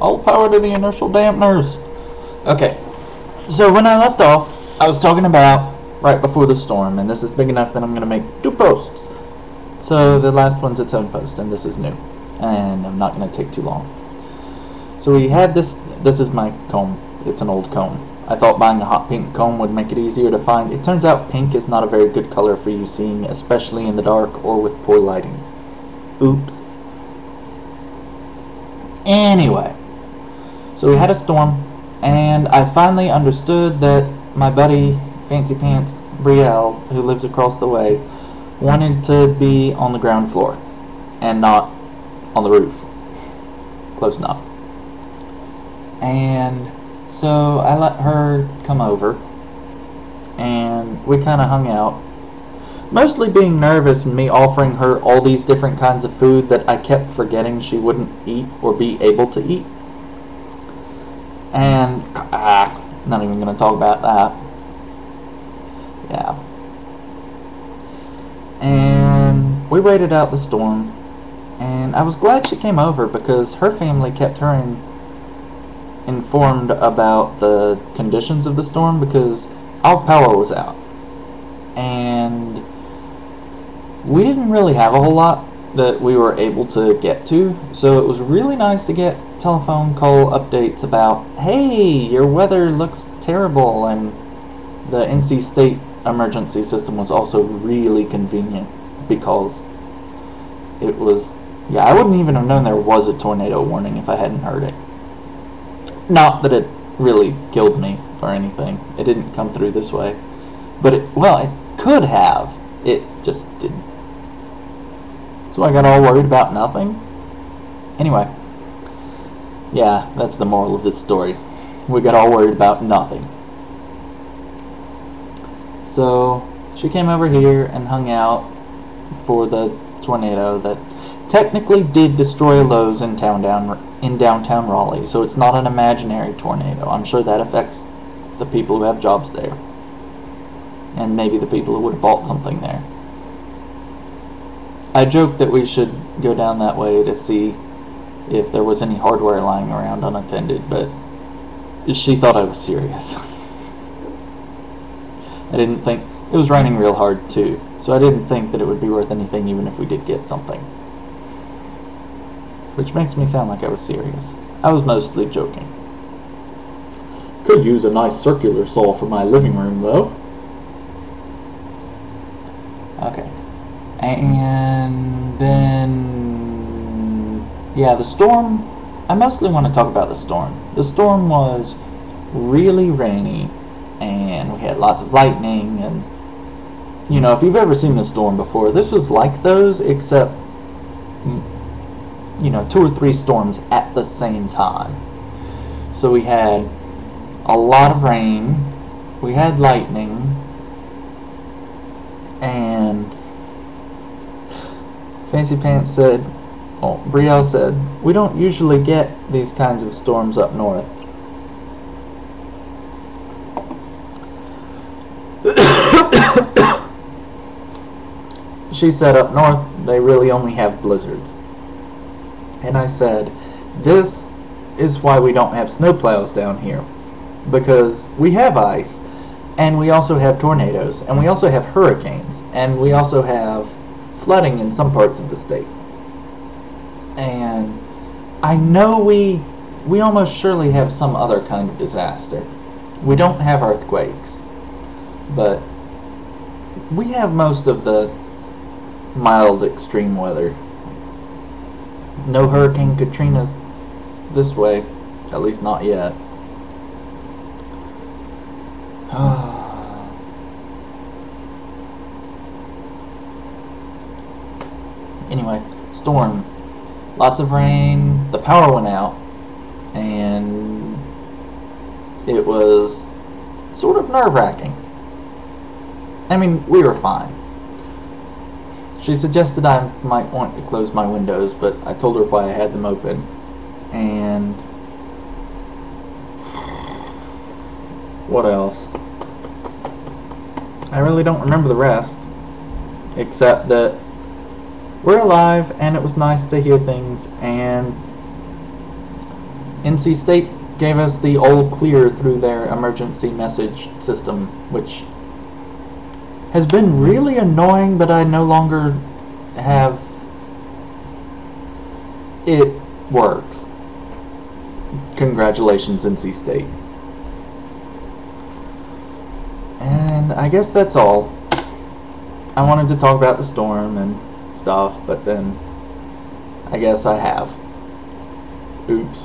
All power to the inertial dampeners. Okay, so when I left off, I was talking about right before the storm, and this is big enough that I'm going to make 2 posts. So the last one's its own post, and this is new, and I'm not going to take too long. So we had this is my comb. It's an old comb. I thought buying a hot pink comb would make it easier to find. It turns out pink is not a very good color for you seeing, especially in the dark or with poor lighting. Oops. Anyway, so we had a storm, and I finally understood that my buddy Fancy Pants Brielle, who lives across the way, wanted to be on the ground floor and not on the roof. Close enough. And so I let her come over, and we kind of hung out, mostly being nervous and me offering her all these different kinds of food that I kept forgetting she wouldn't eat or be able to eat. And not even going to talk about that. Yeah. And we waited out the storm, and I was glad she came over because her family kept her informed about the conditions of the storm because our power was out, and we didn't really have a whole lot that we were able to get to, so it was really nice to get telephone call updates about, hey, your weather looks terrible, and the NC State emergency system was also really convenient because it was, yeah, I wouldn't even have known there was a tornado warning if I hadn't heard it. Not that it really killed me or anything. It didn't come through this way. But it could have. It just didn't. So I got all worried about nothing. Anyway. Yeah, that's the moral of this story. We got all worried about nothing. So she came over here and hung out for the tornado that technically did destroy a Lowe's in downtown Raleigh, so it's not an imaginary tornado. I'm sure that affects the people who have jobs there, and maybe the people who would have bought something there. I joked that we should go down that way to see if there was any hardware lying around unattended, but she thought I was serious. I didn't think, it was raining real hard too, so I didn't think that it would be worth anything even if we did get something. Which makes me sound like I was serious. I was mostly joking. Could use a nice circular saw for my living room, though. Okay. And then, yeah, the storm. I mostly want to talk about the storm. The storm was really rainy, and we had lots of lightning, and, you know, if you've ever seen a storm before, this was like those, except, you know, 2 or 3 storms at the same time. So we had a lot of rain, we had lightning, and Fancy Pants said, well, Brielle said, we don't usually get these kinds of storms up north. She said up north they really only have blizzards. And I said, this is why we don't have snowplows down here. Because we have ice, and we also have tornadoes, and we also have hurricanes, and we also have flooding in some parts of the state. And I know we almost surely have some other kind of disaster. We don't have earthquakes, but we have most of the mild extreme weather. No Hurricane Katrina's this way, at least not yet. Anyway, storm. Lots of rain, the power went out, and it was sort of nerve-wracking. I mean, we were fine. She suggested I might want to close my windows, but I told her why I had them open. And what else? I really don't remember the rest, except that we're alive, and it was nice to hear things, and NC State gave us the all clear through their emergency message system, which has been really annoying, but I no longer have. It works. Congratulations, NC State. And I guess that's all. I wanted to talk about the storm and stuff, but then I guess I have. Oops.